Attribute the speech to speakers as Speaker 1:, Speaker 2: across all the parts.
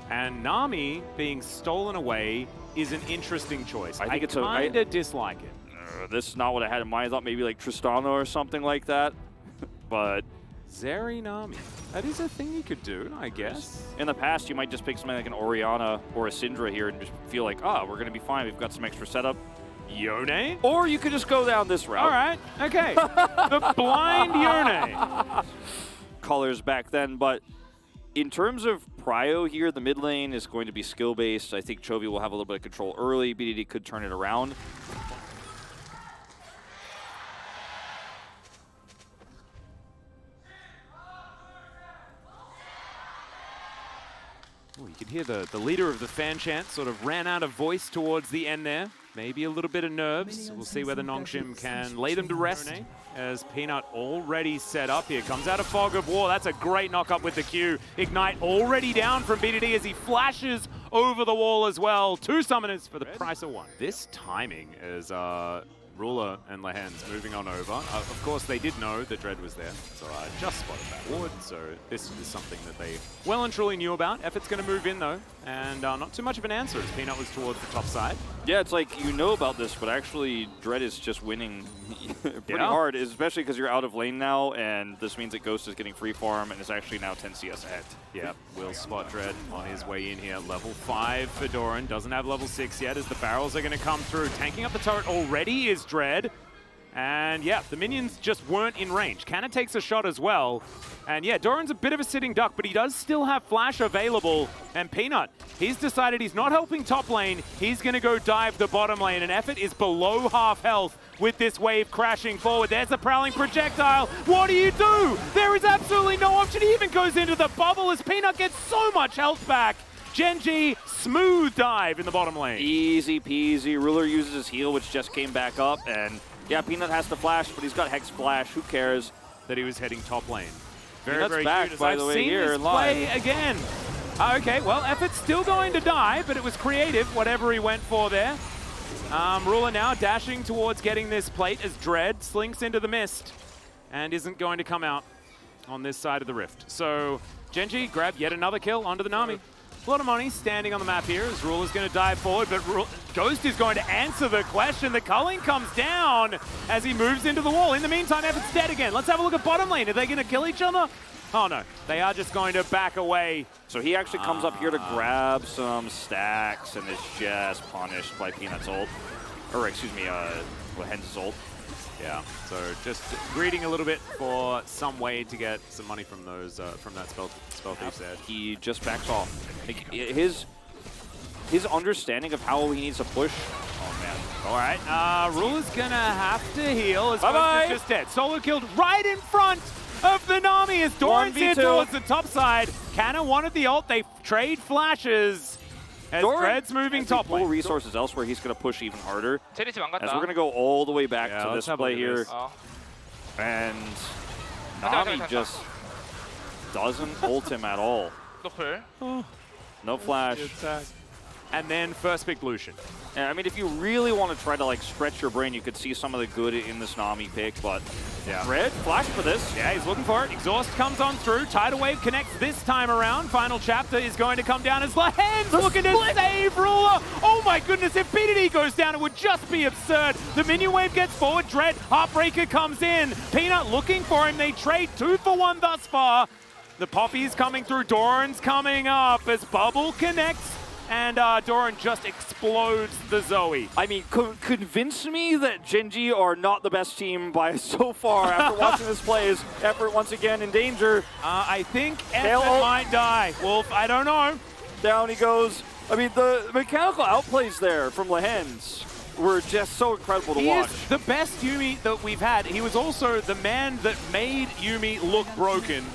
Speaker 1: And Nami being stolen away is an interesting choice. I
Speaker 2: think
Speaker 1: kind of dislike it.
Speaker 2: This is not what I had in mind. I thought maybe like Tristana or something like that. But
Speaker 1: Zeri Nami. That is a thing you could do, I guess.
Speaker 2: In the past, you might just pick something like an Orianna or a Syndra here and just feel like, oh, we're going to be fine. We've got some extra setup.
Speaker 1: Yone?
Speaker 2: Or you could just go down this route.
Speaker 1: All right, okay. The blind Yone.
Speaker 2: Colors back then, but in terms of prio here, the mid lane is going to be skill-based. I think Chovy will have a little bit of control early. BDD could turn it around.
Speaker 1: Oh, you can hear the leader of the fan chant sort of ran out of voice towards the end there. Maybe a little bit of nerves. We'll see whether Nongshim can lay them to rest as Peanut already set up here. Comes out of Fog of War. That's a great knock up with the Q. Ignite already down from BDD as he flashes over the wall as well. 2 summoners for the price of 1. This timing is Ruler and Lehens moving on over. Of course, they did know that Dread was there, so I just spotted that ward. So this is something that they well and truly knew about. Effort's going to move in, though, and not too much of an answer as Peanut was towards the top side.
Speaker 2: Yeah, it's like you know about this, but actually Dread is just winning pretty hard, especially because you're out of lane now, and this means that Ghost is getting free farm and is actually now 10 CS ahead.
Speaker 1: Yeah, will spot Dread on his way in here. Level 5 for Doran. Doesn't have level 6 yet as the barrels are going to come through. Tanking up the turret already is Dread. And yeah, the minions just weren't in range. Cannon takes a shot as well. And yeah, Doran's a bit of a sitting duck, but he does still have flash available. And Peanut, he's decided he's not helping top lane. He's going to go dive the bottom lane. And Effort is below half health with this wave crashing forward. There's a prowling projectile. What do you do? There is absolutely no option. He even goes into the bubble as Peanut gets so much health back. Genji, smooth dive in the bottom lane.
Speaker 2: Easy peasy. Ruler uses his heal, which just came back up. And yeah, Peanut has to flash, but he's got Hex Flash. Who cares?
Speaker 1: That he was heading top lane.
Speaker 2: Very back,
Speaker 1: cute.
Speaker 2: by the way, here
Speaker 1: in play again. Okay, well, Effort's still going to die, but it was creative, whatever he went for there. Ruler now dashing towards getting this plate as Dread slinks into the mist and isn't going to come out on this side of the rift. So Genji grabbed yet another kill onto the Nami. A lot of money standing on the map here as Ruler's going to dive forward, but Ghost is going to answer the question. The culling comes down as he moves into the wall. In the meantime, Effort's dead again. Let's have a look at bottom lane. Are they going to kill each other? Oh no, they are just going to back away.
Speaker 2: So he actually comes up here to grab some stacks and is just punished by Peanut's ult. Or excuse me, Lehens' ult.
Speaker 1: Yeah, so just greeting a little bit for some way to get some money from those from that spell thief set.
Speaker 2: He just backs off. Like, his understanding of how he needs to push.
Speaker 1: Oh man. All right, Ruler's gonna have to heal as
Speaker 2: Bye-bye.
Speaker 1: Ghost is just dead. Solo killed right in front of the Nami as Doran's here towards the top side. Canna wanted the ult. They trade flashes. As Dread's moving top lane.
Speaker 2: Full resources elsewhere, he's going to push even harder. As
Speaker 3: 체리지 망갔다.
Speaker 2: we're going to go all the way back to this play here.
Speaker 3: 어.
Speaker 2: And Nami just doesn't ult him at all.
Speaker 3: 노플.
Speaker 2: No flash.
Speaker 1: And then first pick Lucian.
Speaker 2: And I mean, if you really want to try to like stretch your brain, you could see some of the good in this Nami pick, but
Speaker 1: yeah.
Speaker 2: Red, flash for this.
Speaker 1: Yeah, he's looking for it. Exhaust comes on through. Tidal Wave connects this time around. Final chapter is going to come down as Lehens looking to save Ruler. Oh my goodness, if BDD goes down, it would just be absurd. The minion wave gets forward. Dread, Heartbreaker comes in. Peanut looking for him. They trade 2 for 1 thus far. The Poppy's coming through. Doran's coming up as Bubble connects. And Doran just explodes the Zoe.
Speaker 2: I mean, convince me that Genji are not the best team by so far after watching this play. Is Effort once again in danger?
Speaker 1: I think Effort might die. Wolf, I don't know.
Speaker 2: Down he goes. I mean, the mechanical outplays there from Lehens were just so incredible to watch.
Speaker 1: He is the best Yuumi that we've had. He was also the man that made Yuumi look broken.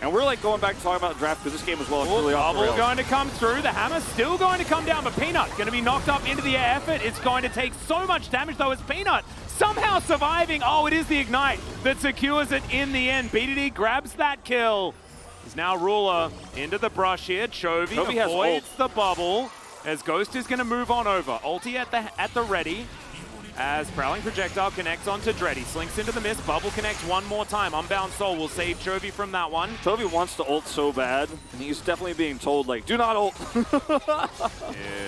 Speaker 2: And we're like going back to talking about draft because this game was well and truly off the
Speaker 1: Bubble
Speaker 2: rails.
Speaker 1: going to come through. The hammer's still going to come down, but Peanut going to be knocked up into the air. Effort. It's going to take so much damage though as Peanut somehow surviving. Oh, it is the Ignite that secures it in the end. BDD grabs that kill. He's now Ruler into the brush here. Chovy avoids the bubble as Ghost is going to move on over. Ulti at the ready. as Prowling Projectile connects onto Dread. He slinks into the mist. Bubble connects one more time. Unbound Soul will save Chovy from that one.
Speaker 2: Chovy wants to ult so bad, and he's definitely being told, like, do not ult.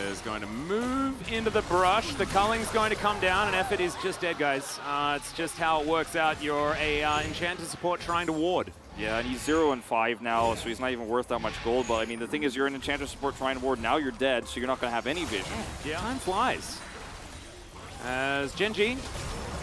Speaker 1: Is going to move into the brush. The Culling's going to come down, and Effort is just dead, guys. It's just how it works out. You're a Enchanter support trying to ward.
Speaker 2: Yeah, and he's 0 and 5 now, so he's not even worth that much gold. But I mean, the thing is, you're an Enchanter support trying to ward. Now you're dead, so you're not going to have any vision.
Speaker 1: Yeah, time flies. As Genji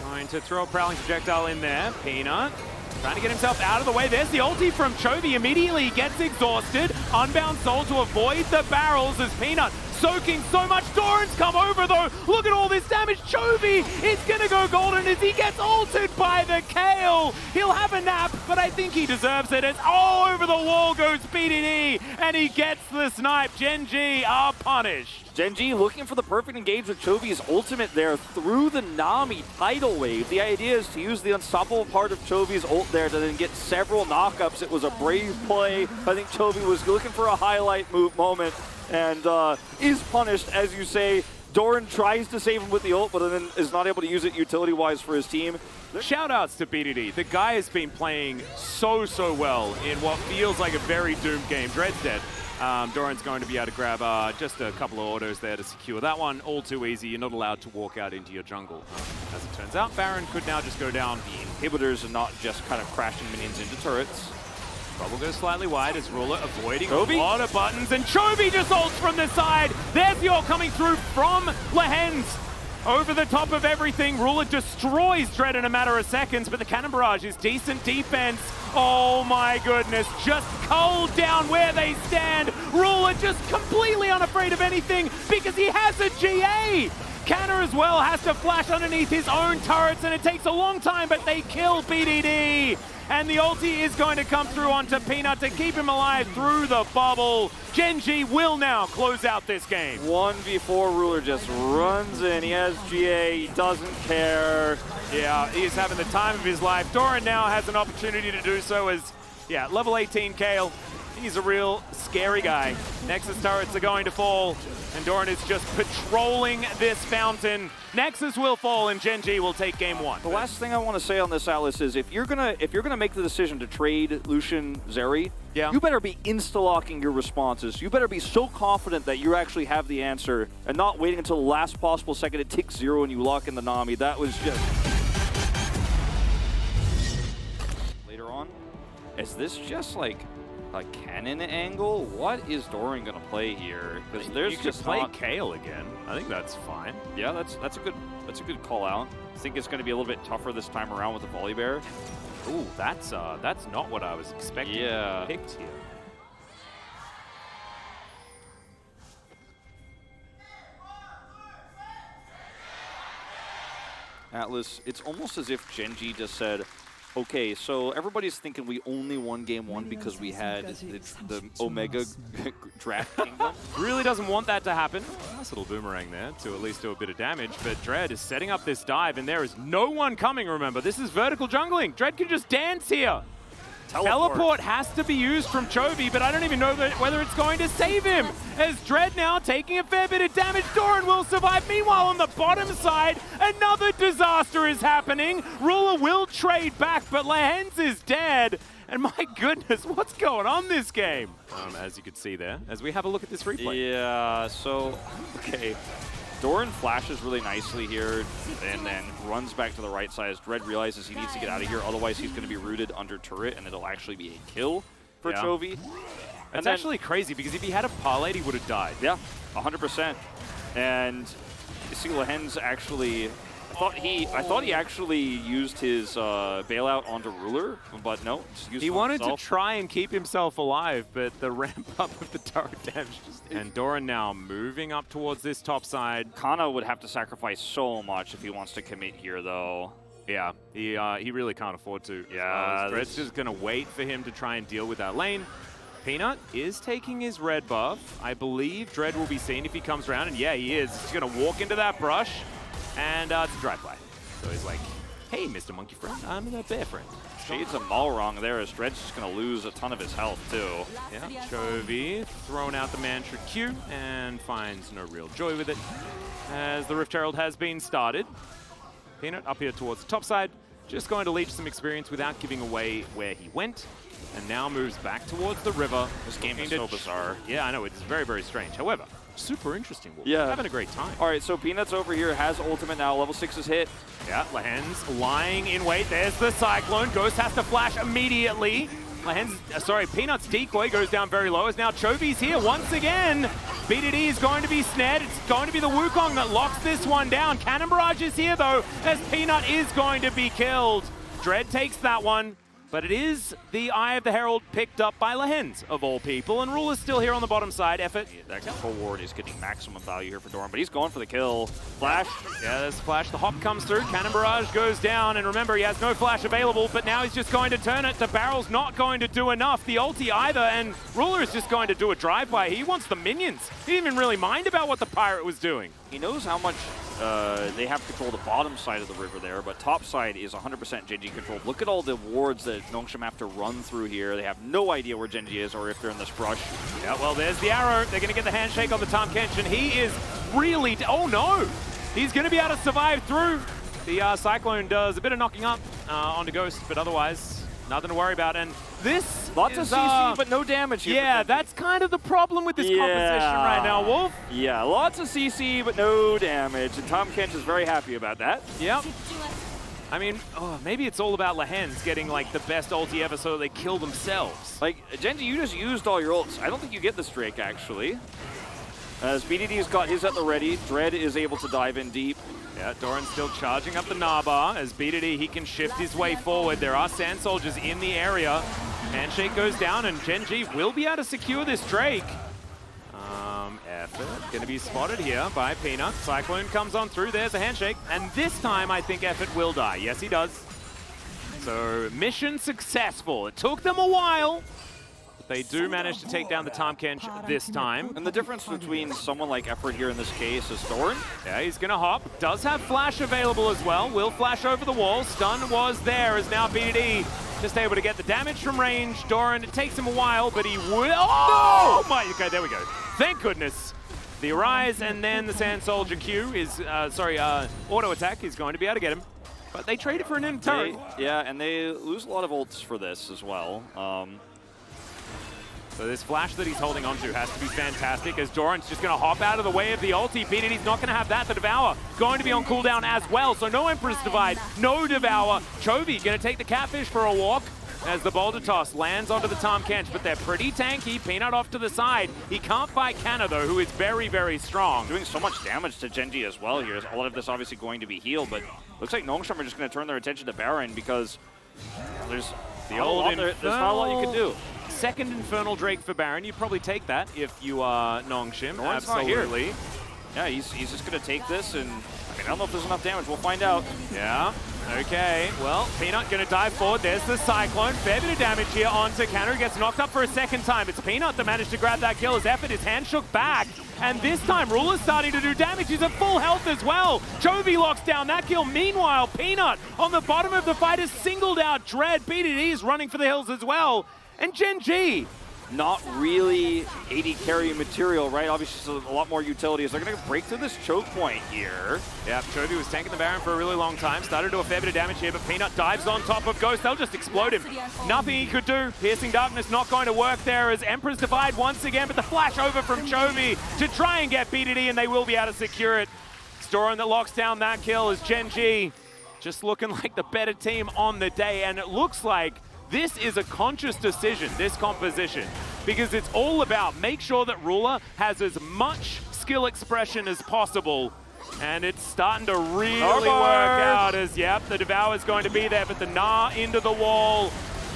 Speaker 1: going to throw a Prowling Projectile in there. Peanut trying to get himself out of the way. There's the ulti from Chovy. Immediately gets exhausted. Unbound Soul to avoid the barrels as Peanut soaking so much. Doran's come over though. Look at all this damage. Chovy is going to go golden as he gets ulted by the Kale. He'll have a nap, but I think he deserves it. It's all over the wall goes BDD, and he gets the snipe. Genji are punished.
Speaker 2: Genji looking for the perfect engage with Chovy's ultimate there through the Nami tidal wave. The idea is to use the unstoppable part of Chovy's ult there to then get several knockups. It was a brave play. I think Chovy was looking for a highlight moment and is punished, as you say. Doran tries to save him with the ult, but then is not able to use it utility-wise for his team.
Speaker 1: Shout-outs to BDD. The guy has been playing so well in what feels like a very doomed game. Dread's dead. Doran's going to be able to grab just a couple of autos there to secure that one. All too easy. You're not allowed to walk out into your jungle. As it turns out, Baron could now just go down.
Speaker 2: The inhibitors are not just kind of crashing minions into turrets.
Speaker 1: Bubble goes slightly wide as Ruler avoiding a lot of buttons, and Chovy just ults from the side. There's the ult coming through from Lehens. Over the top of everything, Ruler destroys Dread in a matter of seconds, but the Cannon Barrage is decent defense. Oh my goodness, just culled down where they stand. Ruler just completely unafraid of anything because he has a GA. Canner as well has to flash underneath his own turrets, and it takes a long time, but they kill BDD. And the ulti is going to come through onto Peanut to keep him alive through the bubble. Genji will now close out this game.
Speaker 2: 1v4, Ruler just runs in. He has GA, he doesn't care.
Speaker 1: Yeah, he's having the time of his life. Doran now has an opportunity to do so as, yeah, level 18 Kale. He's a real scary guy. Nexus turrets are going to fall, and Doran is just patrolling this fountain. Nexus will fall, and Genji will take game one.
Speaker 2: The last thing I want to say on this, Atlas, is if you're gonna make the decision to trade Lucian Zeri, you better be insta-locking your responses. You better be so confident that you actually have the answer, and not waiting until the last possible second it ticks 0 and you lock in the Nami. That was just... Later on, is this just like a cannon angle? What is Doran gonna play here? Because there's
Speaker 1: you
Speaker 2: just
Speaker 1: could play
Speaker 2: not...
Speaker 1: Kale again. I think that's fine.
Speaker 2: Yeah, that's a good call out. I think it's going to be a little bit tougher this time around with the Volley Bear.
Speaker 1: Ooh, that's not what I was expecting.
Speaker 2: Yeah.
Speaker 1: Picked here.
Speaker 2: Atlas, it's almost as if Genji just said, okay, so everybody's thinking we only won game one because we had the Omega draft kingdom.
Speaker 1: Really doesn't want that to happen. Nice little boomerang there to at least do a bit of damage, but Dread is setting up this dive, and there is no one coming, remember. This is vertical jungling. Dread can just dance here. Teleport has to be used from Chovy, but I don't even know whether it's going to save him. As Dread now taking a fair bit of damage, Doran will survive. Meanwhile, on the bottom side, another disaster is happening. Ruler will trade back, but Lehens is dead. And my goodness, what's going on this game? As you can see there, as we have a look at this replay.
Speaker 2: Yeah, so, okay. Doran flashes really nicely here and then runs back to the right side as Dread realizes he needs to get out of here, otherwise he's going to be rooted under turret and it'll actually be a kill for Chovy.
Speaker 1: That's actually crazy because if he had a parlay, he would have died.
Speaker 2: Yeah, 100%. And you see Lehens actually... I thought he actually used his bailout onto Ruler, but no.
Speaker 1: He wanted to try and keep himself alive, but the ramp up of the turret damage just... And Doran now moving up towards this top side.
Speaker 2: Kana would have to sacrifice so much if he wants to commit here, though.
Speaker 1: Yeah, he really can't afford to.
Speaker 2: Yeah.
Speaker 1: Dread's just going to wait for him to try and deal with that lane. Peanut is taking his red buff. I believe Dread will be seen if he comes around, and yeah, he is. He's going to walk into that brush. And it's a drive-by. So he's like, hey, Mr. Monkey Friend, I'm a bear friend.
Speaker 2: Shades of Malrong there as Dread's just going to lose a ton of his health, too.
Speaker 1: Yeah, Chovy throwing out the Mantra Q and finds no real joy with it as the Rift Herald has been started. Peanut up here towards the top side, just going to leech some experience without giving away where he went, and now moves back towards the river.
Speaker 2: This game is so bizarre.
Speaker 1: Yeah, I know, it's very, very strange. However, super interesting. Wolf.
Speaker 2: Yeah.
Speaker 1: Having a great time.
Speaker 2: All right, so Peanuts over here has ultimate now. Level 6 is hit.
Speaker 1: Yeah, Lahen's lying in wait. There's the Cyclone. Ghost has to flash immediately. Peanut's decoy goes down very low as now Chovy's here once again. BDD is going to be snared. It's going to be the Wukong that locks this one down. Cannon Barrage is here though, as Peanut is going to be killed. Dread takes that one, but it is the Eye of the Herald picked up by Lahen's, of all people, and Rule is still here on the bottom side. Effort.
Speaker 2: Yeah, that control ward is getting maximum value here for Doran, but he's going for the kill. Flash.
Speaker 1: Yeah, there's Flash. The hop comes through. Cannon Barrage goes down, and remember, he has no Flash available, but now he's just going to turn it. The barrel's not going to do enough. The ulti either, and Ruler is just going to do a drive-by. He wants the minions. He didn't even really mind about what the Pirate was doing.
Speaker 2: He knows how much they have control the bottom side of the river there, but top side is 100% Genji controlled. Look at all the wards that Nongshim have to run through here. They have no idea where Genji is or if they're in this brush.
Speaker 1: Yeah, well, there's the arrow. They're going to get the handshake on the Tahm Kench, and he is really... Oh, no! He's going to be able to survive through. The Cyclone does a bit of knocking up onto Ghost, but otherwise, nothing to worry about. And this
Speaker 2: Lots
Speaker 1: is,
Speaker 2: of CC, but no damage here.
Speaker 1: Yeah, that's kind of the problem with this composition right now, Wolf.
Speaker 2: Yeah, lots of CC, but no damage. And Tahm Kench is very happy about that.
Speaker 1: Yep. I mean, maybe it's all about Lahen's getting like the best ulti ever so they kill themselves.
Speaker 2: Like, Genji, you just used all your ults. I don't think you get this Drake, actually. As BDD's got his at the ready, Dread is able to dive in deep.
Speaker 1: Yeah, Doran still charging up the Naba. As BDD, he can shift his way forward. There are Sand Soldiers in the area. Handshake goes down, and Genji will be able to secure this Drake. Effort going to be spotted here by Peanut. Cyclone comes on through. There's a handshake. And this time, I think Effort will die. Yes, he does. So, mission successful. It took them a while. They do manage to take down the Tahm Kench this time.
Speaker 2: And the difference between someone like Effort here in this case is Doran.
Speaker 1: Yeah, he's going to hop. Does have Flash available as well. Will flash over the wall. Stun was there as now BDD just able to get the damage from range. Doran, it takes him a while, but he will... Oh! No! Okay, there we go. Thank goodness. The Arise and then the Sand Soldier Q is... auto attack is going to be able to get him. But they trade it for an end turret.
Speaker 2: Yeah, and they lose a lot of ults for this as well.
Speaker 1: So this flash that he's holding onto has to be fantastic as Doran's just going to hop out of the way of the ulti. BDD's not going to have that. The Devour going to be on cooldown as well. So no Emperor's Divide, no Devour. Chovy going to take the Catfish for a walk as the Boulder Toss lands onto the Tahm Kench, but they're pretty tanky. Peanut off to the side. He can't fight Canna though, who is very, very strong.
Speaker 2: Doing so much damage to Genji as well here. A lot of this obviously going to be healed, but looks like Nongshim are just going to turn their attention to Baron because there's
Speaker 1: the old
Speaker 2: there's not a lot you can do.
Speaker 1: Second Infernal Drake for Baron. You'd probably take that if you are Nongshim. Absolutely.
Speaker 2: Yeah, he's just going to take this, and I don't know if there's enough damage. We'll find out.
Speaker 1: Yeah. Okay. Well, Peanut going to dive forward. There's the Cyclone. Fair bit of damage here onto Canna, who gets knocked up for a second time. It's Peanut that managed to grab that kill. His effort, his hand shook back. And this time, Ruler's starting to do damage. He's at full health as well. Chovy locks down that kill. Meanwhile, Peanut on the bottom of the fight has singled out Dread. BDD is running for the hills as well. And Genji,
Speaker 2: not really 80 carry material, right? Obviously, a lot more utilities. They're going to break through this choke point here.
Speaker 1: Yeah, Chovy was tanking the Baron for a really long time. Started to do a fair bit of damage here, but Peanut dives on top of Ghost. They'll just explode him. Nothing he could do. Piercing Darkness not going to work there as Emperor's Divide once again, but the flash over from Chovy to try and get BDD, and they will be able to secure it. Doran that locks down that kill is Genji. Just looking like the better team on the day, and it looks like this is a conscious decision, this composition, because it's all about make sure that Ruler has as much skill expression as possible. And it's starting to really work out as, yep, the Devour is going to be there, but the Gnar into the wall.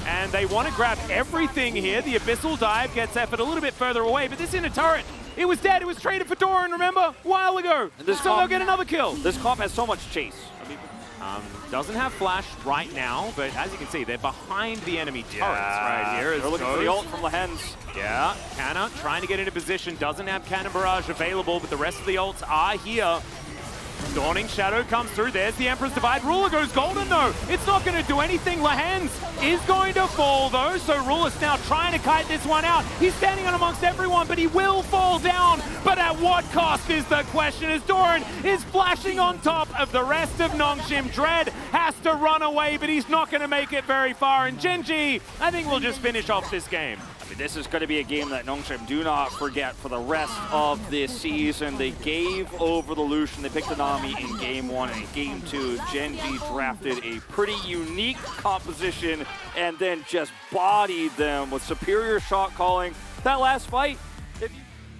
Speaker 1: And they want to grab everything here. The Abyssal Dive gets Effort a little bit further away, but this inner turret, it was dead. It was traded for Doran, remember? A while ago. So they'll get another kill.
Speaker 2: This comp has so much chase. I mean,
Speaker 1: doesn't have flash right now, but as you can see, they're behind the enemy turrets right here.
Speaker 2: They're looking for the ult from Lahen's.
Speaker 1: Yeah, Canna trying to get into position, doesn't have Cannon Barrage available, but the rest of the ults are here. Dawning Shadow comes through. There's the Emperor's Divide. Ruler goes golden, though. It's not going to do anything. Lahens is going to fall, though. So Ruler's now trying to kite this one out. He's standing on amongst everyone, but he will fall down. But at what cost is the question, as Doran is flashing on top of the rest of Nongshim. Dread has to run away, but he's not going to make it very far. And Genji, I think, will just finish off this game.
Speaker 2: I mean, this is going to be a game that Nongshim do not forget for the rest of this season. They gave over the Lucian. They picked the Nami in Game 1 and in Game 2. Genji drafted a pretty unique composition and then just bodied them with superior shot calling. That last fight,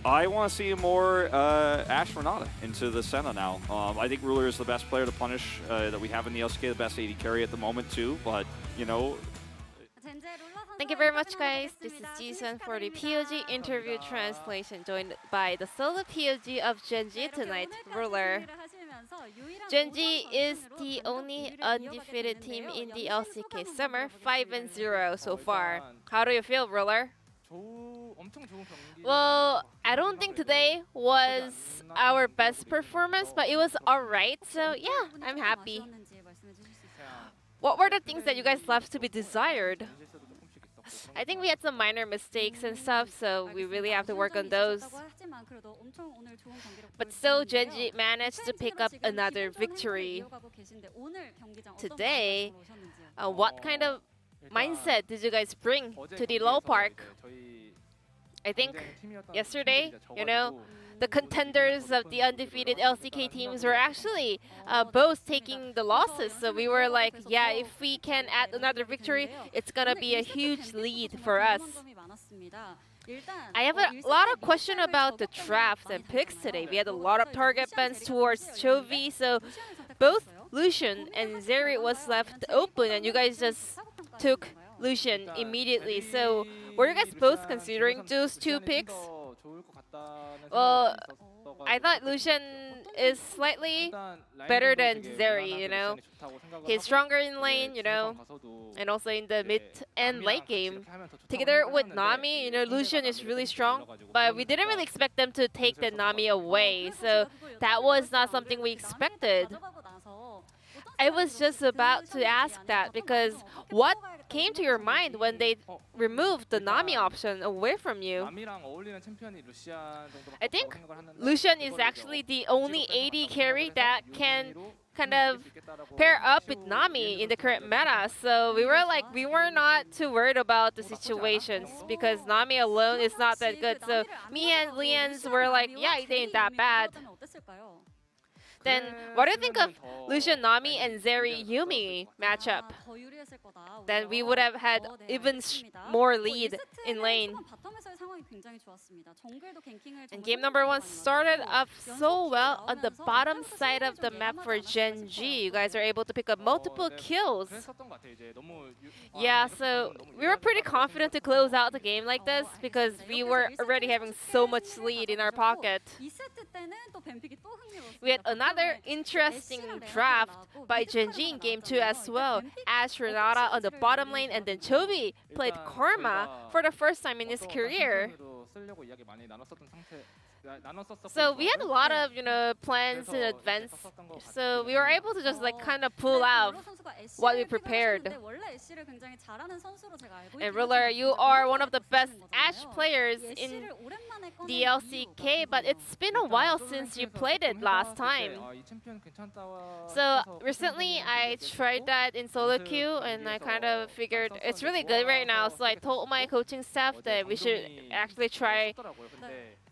Speaker 2: I want to see more Ashe Renata into the Senna now. I think Ruler is the best player to punish that we have in the LCK, the best AD carry at the moment too, but, you know,
Speaker 3: Thank you very much, guys. This is Jisun for the POG interview translation, joined by the solo POG of Genji tonight, Ruler. Genji is the only undefeated team in the LCK Summer, 5-0 so far. How do you feel, Ruler? Well, I don't think today was our best performance, but it was alright, so yeah, I'm happy. What were the things that you guys left to be desired? I think we had some minor mistakes and stuff, so we really have to work on those. But still, Genji managed to pick up another victory. Today, what kind of mindset did you guys bring to the low park? I think yesterday, you know, the contenders of the undefeated LCK teams were actually both taking the losses. So we were like, yeah, if we can add another victory, it's going to be a huge lead for us. I have a lot of question about the draft and picks today. We had a lot of target bans towards Chovy, so both Lucian and Zeri was left open, and you guys just took Lucian immediately. So were you guys both considering those two picks? Well, I thought Lucian is slightly better than Zeri, you know. He's stronger in lane, you know, and also in the mid and late game. Together with Nami, you know, Lucian is really strong, but we didn't really expect them to take the Nami away, so that was not something we expected. I was just about to ask that because what came to your mind when they removed the Nami option away from you? I think Lucian is actually the only AD carry that can kind of pair up with Nami in the current meta. So we were not too worried about the situations because Nami alone is not that good. So me and Lians were like, yeah, it ain't that bad. Then what do you think of Lucian Nami and Zeri Yumi matchup? Then we would have had even more lead in lane. And game number 1 started off so well on the bottom side of the map for Genji. You guys are able to pick up multiple kills. Yeah, so we were pretty confident to close out the game like this because we were already having so much lead in our pocket. We had another interesting draft by Genji in game 2 as well. Ashe Renata on the bottom lane, and then Chovy played Karma for the first time in his career. So we had a lot of, you know, plans in advance. So we were able to just like kind of pull out what we prepared. And Ruler, you are one of the best Ashe players in the LCK, but it's been a while since you played it last time. So recently I tried that in solo queue and I kind of figured it's really good right now. So I told my coaching staff that we should actually try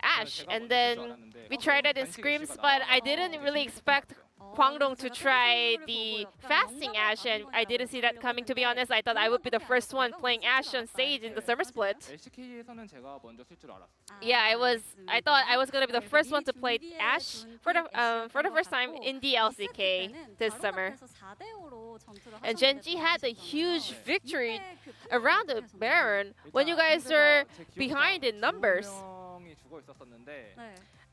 Speaker 3: Ashe, and then we tried it in scrims, but I didn't really expect Kwangdong to try the fasting Ashe, and I didn't see that coming, to be honest. I thought I would be the first one playing Ashe on stage in the summer split. Yeah, I thought I was gonna be the first one to play Ashe for the first time in the LCK this summer. And Genji had a huge victory around the Baron when you guys were behind in numbers.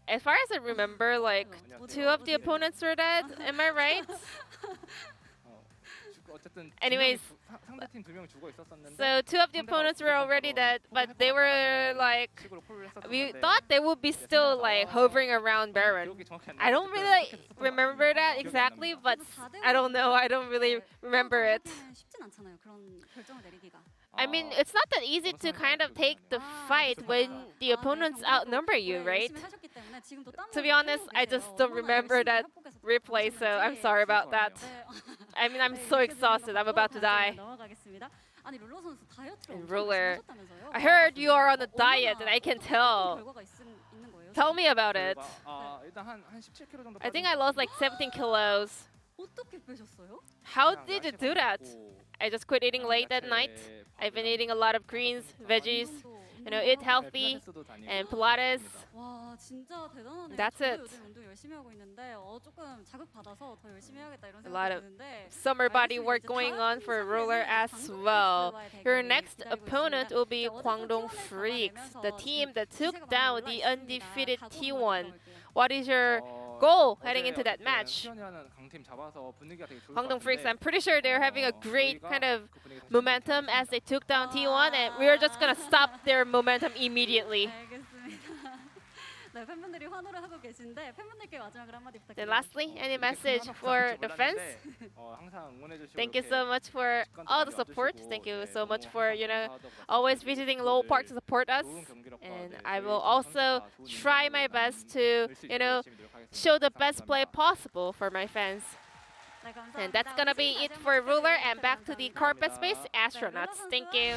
Speaker 3: As far as I remember, like 2 of the opponents were dead. Am I right? Anyways, so two of the opponents were already dead, but they were like, we thought they would be still like hovering around Baron. I don't really remember that exactly, but I don't know. I don't really remember it. I mean, it's not that easy to kind of take the fight when the opponents outnumber you, right? To be honest, I just don't remember that replay, so I'm sorry about that. I mean, I'm so exhausted. I'm about to die. And Ruler, I heard you are on a diet, and I can tell. Tell me about it. I think I lost like 17 kilos. How did you do that? I just quit eating late at night. I've been eating a lot of greens, veggies, you know, eat healthy, and Pilates. That's it. A lot of summer body work going on for Ruler as well. Your next opponent will be Kwangdong Freaks, the team that took down the undefeated T1. What is your goal heading into that match? Kwangdong Freaks, I'm pretty sure they're having a great kind of momentum as they took down T1, and we're just gonna stop their momentum immediately. Then lastly, any message for the fans? Thank you so much for all the support. Thank you so much for, you know, always visiting Lowell Park to support us. And I will also try my best to, you know, show the best play possible for my fans. And that's gonna be it for Ruler, and back to the carpet space astronauts. Thank you.